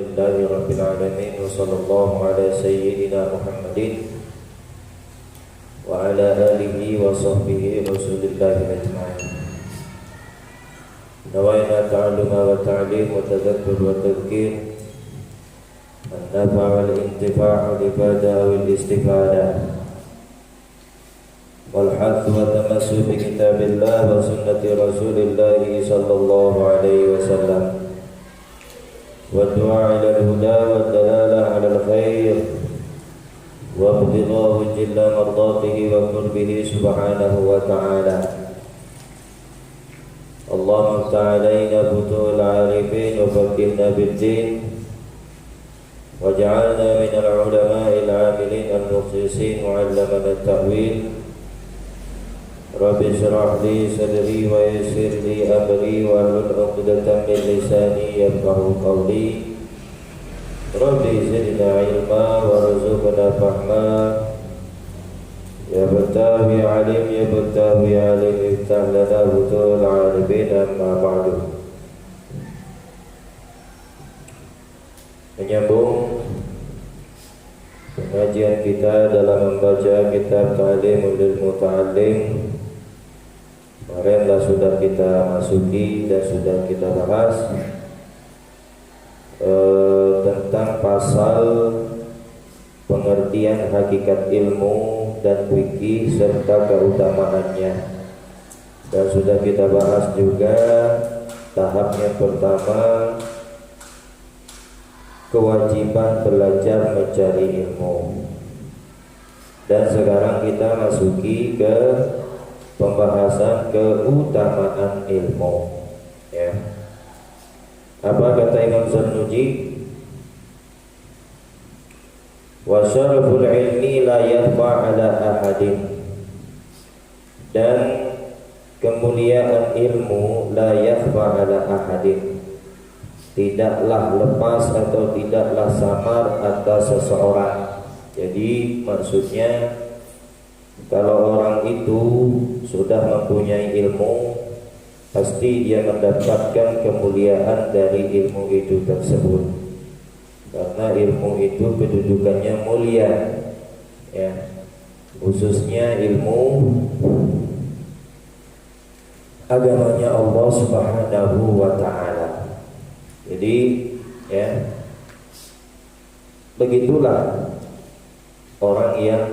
Alhamdulillahi Rabbil Alamin. Wa sallallahu ala sayyidina Muhammadin wa ala alihi wa sahbihi rasulillahi ajma'in. Nawayna ta'alluma wa ta'lim wa tadhakkur wa tadhkir an-nafa' wal intifa' wal ibadah wal istifadah wal hath wa tamassu bi kitabillah wa sunnati rasulillahi sallallahu alaihi wasallam والدعاء إلى الهدى والدلالة على الخير وابتغاء جل مرضاته وقربه سبحانه وتعالى. اللهم افتح علينا فتوح العارفين وفقهنا بالدين واجعلنا من العلماء العاملين المخلصين وعلمنا التأويل. رب اشرح لي صدري ويسر لي أمري واحلل عقدة من لساني يفقهوا قولي. رب زدنا علما وارزقنا فهما. يا فتاح يا عليم يا فتاح يا عليم افتح لنا فتوح العارفين. أما بعد. Menyambung pengajian kita dalam membaca kitab Ta'limul Muta'allim. Kemarin sudah kita masuki dan sudah kita bahas tentang pasal pengertian hakikat ilmu dan fikih serta keutamaannya, dan sudah kita bahas juga tahap yang pertama, kewajiban belajar mencari ilmu. Dan sekarang kita masuki ke pembahasan keutamaan ilmu, ya. Apa kata Imam Zarnuji? Wa syaraful ilmi la yakhfa ala ahadin. Dan kemuliaan ilmu la yakhfa ala ahadin, tidaklah lepas atau tidaklah samar atas seseorang. Jadi maksudnya, kalau orang itu sudah mempunyai ilmu, pasti dia mendapatkan kemuliaan dari ilmu itu tersebut, karena ilmu itu kedudukannya mulia, ya. Khususnya ilmu agamanya Allah Subhanahu wa ta'ala. Jadi, ya, begitulah orang yang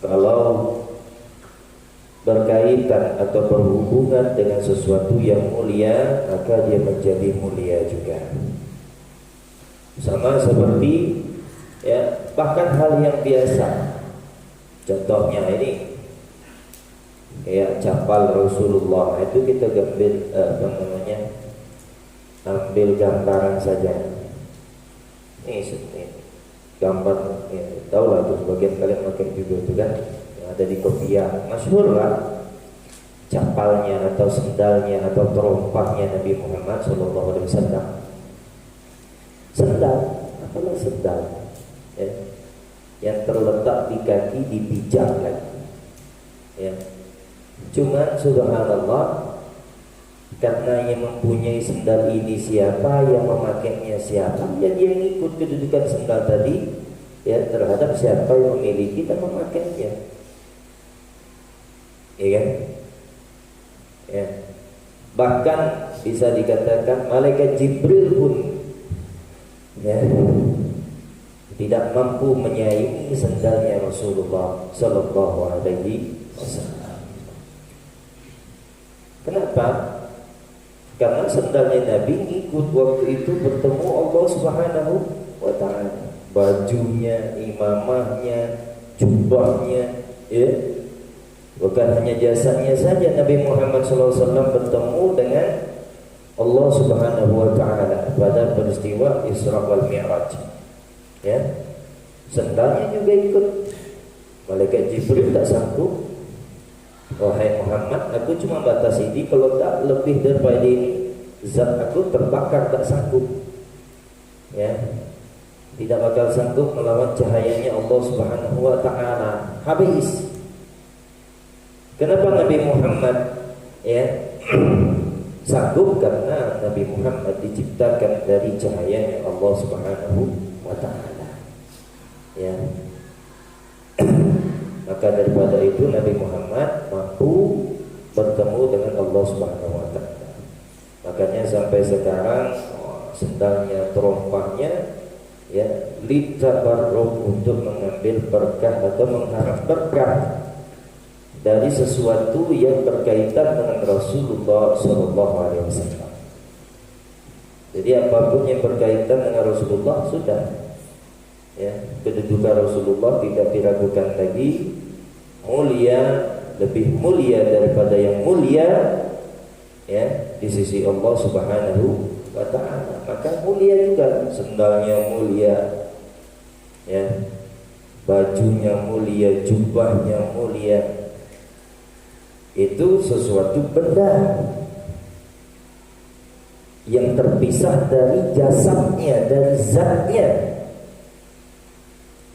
kalau berkaitan atau berhubungan dengan sesuatu yang mulia, maka dia menjadi mulia juga. Sama seperti, ya, bahkan hal yang biasa. Contohnya ini, kayak capal Rasulullah, itu kita ambil gambaran saja. Ini gambar, ya, tahu lah tuh, sebagian kalian pakai juga itu kan, yang ada di kopiah, masyhur lah capalnya atau sendalnya atau terompahnya Nabi Muhammad SAW. Sendal, apalah sendal, ya, yang terletak di kaki, dipijak lagi, ya. Cuma subhanallah, karena yang mempunyai sendal ini siapa, yang memakainya siapa, ya dia ngikut kedudukan sendal tadi, ya, terhadap siapa yang memiliki dan memakainya, ya kan? Ya. Bahkan bisa dikatakan malaikat Jibril pun, ya, tidak mampu menyaingi sendalnya Rasulullah Sallallahu Alaihi Wasallam. Kenapa? Karena sendalnya Nabi ikut waktu itu bertemu Allah Subhanahu wa ta'ala. Bajunya, imamahnya, jubahnya, ya. Bukan hanya jasanya saja, Nabi Muhammad SAW bertemu dengan Allah Subhanahu wa ta'ala pada peristiwa Isra wal Mi'raj, ya. Sendalnya juga ikut. Malaikat Jibril tak sanggup, wahai Muhammad, aku cuma batas ini, kalau tak lebih daripada ini, zat aku terbakar, tak sanggup, ya. Tidak bakal sanggup melawan cahayanya Allah Subhanahu wa ta'ala. Habis. Kenapa Nabi Muhammad, ya, Sanggup karena Nabi Muhammad diciptakan dari cahayanya Allah Subhanahu wa taala. Ya. Maka daripada itu Nabi Muhammad mampu bertemu dengan Allah Subhanahu wa taala. Makanya sampai sekarang sendalnya, terompahnya ya litabarruk untuk mengambil berkah atau mengharap berkah dari sesuatu yang berkaitan dengan Rasulullah Shallallahu Alaihi Wasallam. Jadi apapun yang berkaitan dengan Rasulullah sudah, ya, kedudukan Rasulullah tidak diragukan lagi, mulia, lebih mulia daripada yang mulia, ya, di sisi Allah Subhanahu wa taala. Maka mulia juga, sendalnya mulia, ya, bajunya mulia, jubahnya mulia. Itu sesuatu benda yang terpisah dari jasadnya, dari zatnya.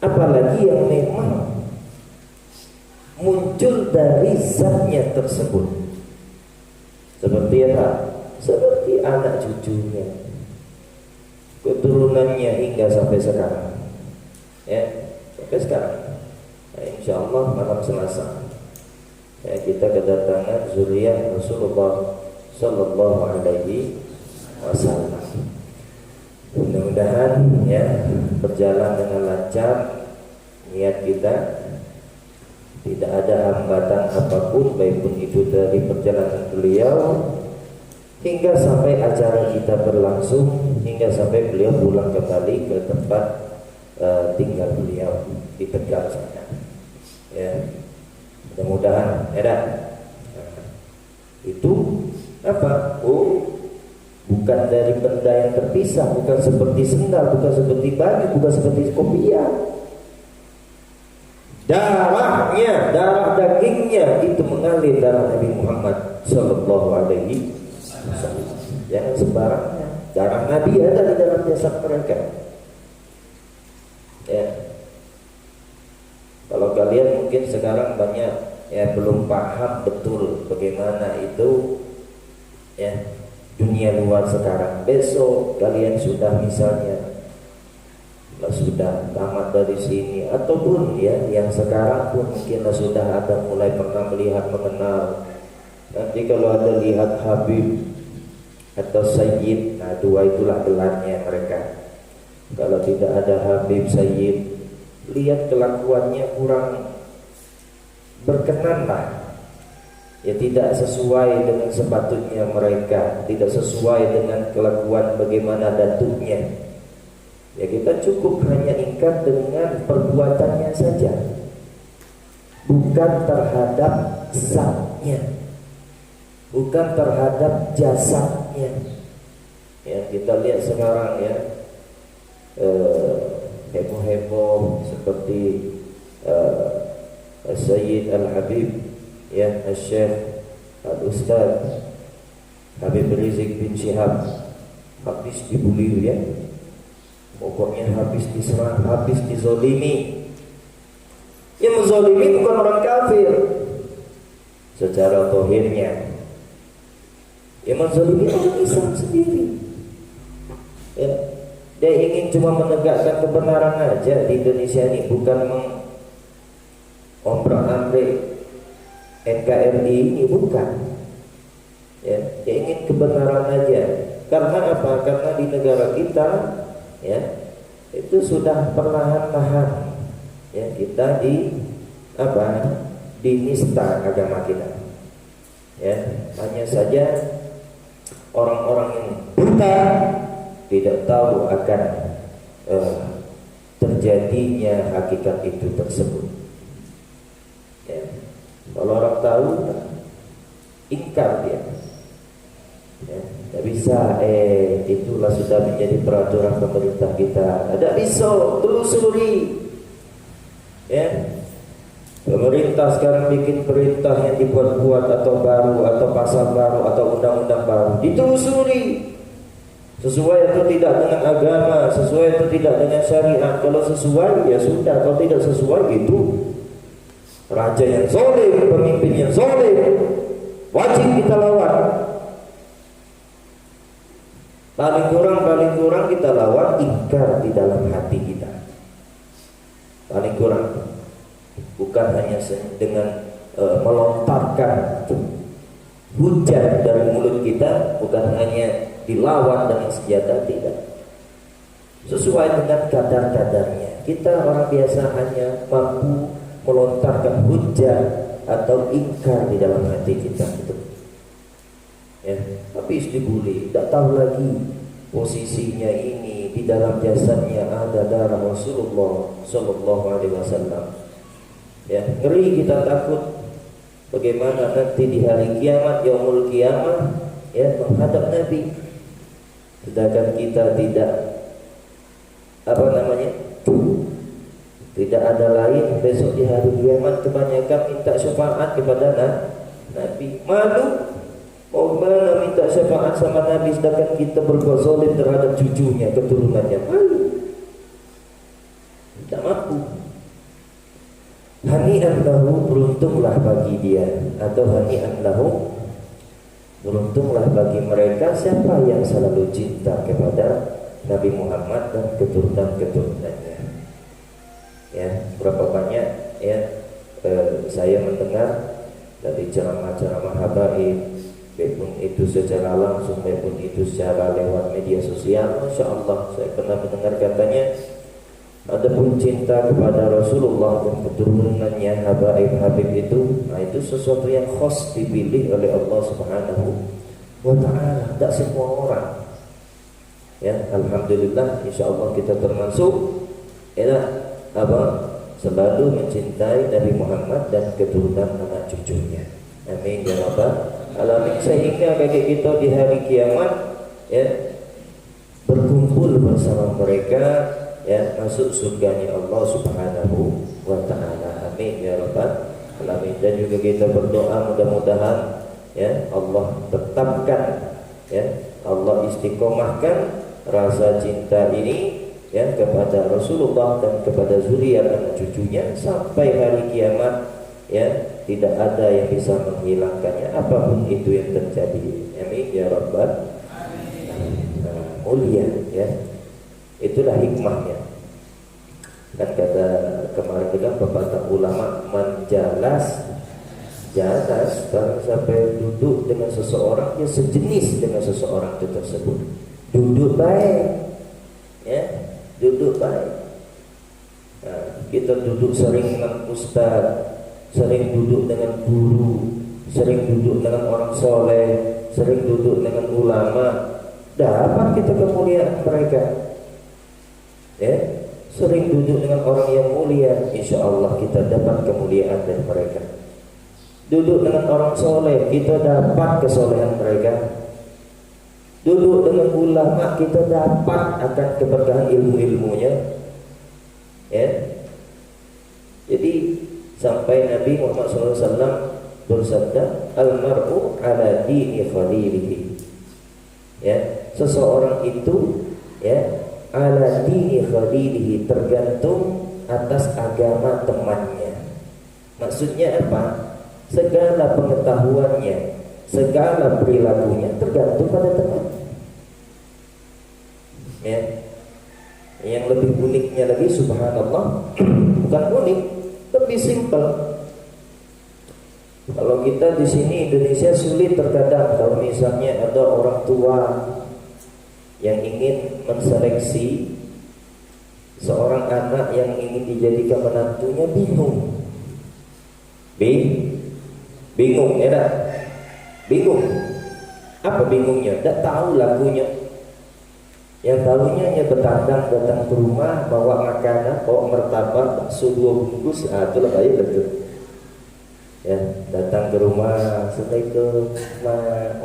Apalagi yang memang muncul dari zatnya tersebut. Seperti apa? Seperti anak cucunya, keturunannya hingga sampai sekarang, ya, sampai sekarang. Nah, insya Allah malam Selasa, ya, kita kedatangan zuriyah Rasulullah Sallallahu Alaihi Wasallam. Mudah-mudahan ya berjalan dengan lancar niat kita, tidak ada hambatan apapun, baik pun itu dari perjalanan beliau hingga sampai acara kita berlangsung, hingga sampai beliau pulang kembali ke tempat tinggal beliau di Tegal sana. Ya, mudah-mudahan ya. Itu apa? Bukan dari benda yang terpisah, bukan seperti sendal, bukan seperti baju, bukan seperti kopiah. Darahnya, darah dagingnya itu mengalir darah Nabi Muhammad Sallallahu Alaihi Wasallam. Jangan sembarangan. Darah Nabi ada di dalam jasad mereka. Ya. Kalau kalian mungkin sekarang banyak ya belum paham betul bagaimana itu ya dunia luar sekarang. Besok kalian sudah misalnya sudah tamat dari sini, ataupun ya yang sekarang pun mungkin sudah ada mulai pernah melihat mengenal. Nanti kalau ada lihat Habib atau Sayyid, nah dua itulah gelarnya mereka. Kalau tidak ada Habib Sayyid, lihat kelakuannya kurang berkenan lah. Ya tidak sesuai dengan sepatutnya mereka, tidak sesuai dengan kelakuan bagaimana datuknya. Ya kita cukup hanya ingkar dengan perbuatannya saja, bukan terhadap zatnya, bukan terhadap jasadnya. Ya kita lihat sekarang ya heboh-heboh seperti Sayyid Al-Habib, ya, Syekh Al-Ustaz Habib Rizik bin Syihab habis dibully ya. Pokoknya habis diserang, habis dizolimi. Yang menzolimi bukan orang kafir secara zahirnya, yang menzolimi orang Islam sendiri. Ya, dia ingin cuma menegakkan kebenaran aja di Indonesia ini, bukan mengombrak-ambrik NKRI ini, bukan. Ya, dia ingin kebenaran aja. Karena apa? Karena di negara kita ya itu sudah perlahan-lahan ya kita dinista agama kita. Ya, hanya saja orang-orang yang buta tidak tahu akan terjadinya hakikat itu tersebut. Ya, kalau orang tahu ingkar dia. Ya, tidak bisa, itulah sudah menjadi peraturan pemerintah kita. Tidak bisa, telusuri. Ya, pemerintah sekarang bikin perintah yang dibuat-buat atau baru, atau pasal baru, atau undang-undang baru, ditelusuri. Sesuai atau tidak dengan agama, sesuai atau tidak dengan syariat. Kalau sesuai ya sudah, kalau tidak sesuai itu raja yang zalim, pemimpin yang zalim, wajib kita lawan. Paling kurang kita lawan ingkar di dalam hati kita. Paling kurang, bukan hanya dengan melontarkan hujat dari mulut kita, bukan hanya dilawan dengan senjata, tidak. Sesuai dengan kadar-kadarnya. Kita orang biasa hanya mampu melontarkan hujat atau ingkar di dalam hati kita, gitu. Ya, habis dibully, tidak tahu lagi posisinya ini di dalam jasadnya ada darah Rasulullah Sallallahu Alaihi Wasallam. Ya, ngeri, kita takut bagaimana nanti di hari kiamat, yaumul kiamah, ya, menghadap Nabi, sedangkan kita tidak tidak ada lain besok di hari kiamat kebanyakan minta syafaat kepada Nabi. Malu mau mana minta syafaat sama Nabi sedangkan kita berbuat zalim terhadap cucunya, keturunannya. Malu, tidak mampu. Hani'an lahu, beruntunglah bagi dia, atau hani'an lahu, beruntunglah bagi mereka siapa yang selalu cinta kepada Nabi Muhammad dan keturunan-keturunannya. Ya, berapa banyak ya saya mendengar dari ceramah-ceramah habaib, maupun itu secara langsung maupun itu secara lewat media sosial. Masya Allah, saya pernah mendengar katanya, adapun cinta kepada Rasulullah dan keturunannya habaib-habib itu, nah itu sesuatu yang khas dipilih oleh Allah Subhanahu wa Ta'ala, tidak semua orang. Ya, alhamdulillah, insya Allah kita termasuk selalu mencintai Nabi Muhammad dan keturunan anak cucunya. Amin ya rabbal alamin. Sehingga bagi kita di hari kiamat, ya, berkumpul bersama mereka, ya, masuk surganya Allah Subhanahu wa Ta'ala. Amin ya rabbal alamin. Dan juga kita berdoa mudah-mudahan, ya, Allah tetapkan, ya, Allah istiqomahkan rasa cinta ini, ya, kepada Rasulullah dan kepada zuriat dan cucunya sampai hari kiamat, ya, tidak ada yang bisa menghilangkannya apapun itu yang terjadi. Amin ya rabbal alamin. Mulia, ya, itulah hikmahnya. Dan kata kemarin juga pepatah ulama, menjalas jalas, barang sampai duduk dengan seseorang yang sejenis dengan seseorang itu tersebut, duduk baik, ya, duduk baik. Nah, kita duduk sering dengan ustaz, sering duduk dengan guru, sering duduk dengan orang soleh, sering duduk dengan ulama, dapat kita kemuliaan mereka. Ya, sering duduk dengan orang yang mulia, insya Allah kita dapat kemuliaan dari mereka. Duduk dengan orang soleh, kita dapat kesolehan mereka. Duduk dengan ulama, kita dapat akan keberkahan ilmu-ilmunya. Ya, jadi sampai Nabi Muhammad SAW bersabda, al-mar'u ala dini khalilihi. Ya, seseorang itu, ya, ala dini khalilihi, tergantung atas agama temannya. Maksudnya apa? Segala pengetahuannya, segala perilakunya tergantung pada teman. Ya, yang lebih uniknya lagi, subhanallah, bukan unik, lebih simpel. Kalau kita di sini Indonesia sulit terkadang kalau misalnya ada orang tua yang ingin menseleksi seorang anak yang ingin dijadikan menantunya, bingung, ya, bingung. Apa bingungnya? Tidak tahu lagunya. Yang tahunya hanya bertandang datang ke rumah, bawa makanan, bawa martabak, bakso 2 bungkus, itulah baik betul. Ya, datang ke rumah, assalamualaikum,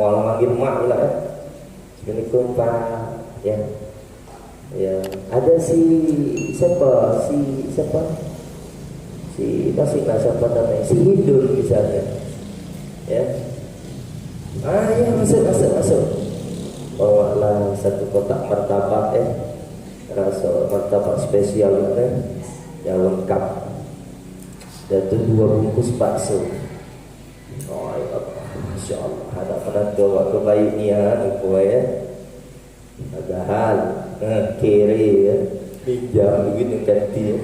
orang manggil mak lah, ya. Assalamualaikum Pak, ya, ya, ada si masih nggak siapa namanya, si Hidul misalnya, ya, ya, masuk. Bawalah 1 kotak martabak, rasa martabak spesial yang lengkap, dan 2 bungkus bakso. Oh ya Allah, Masya Allah, ada pada doa kebaikan ya. Padahal kere ya, pinjam duit yang ganti ya.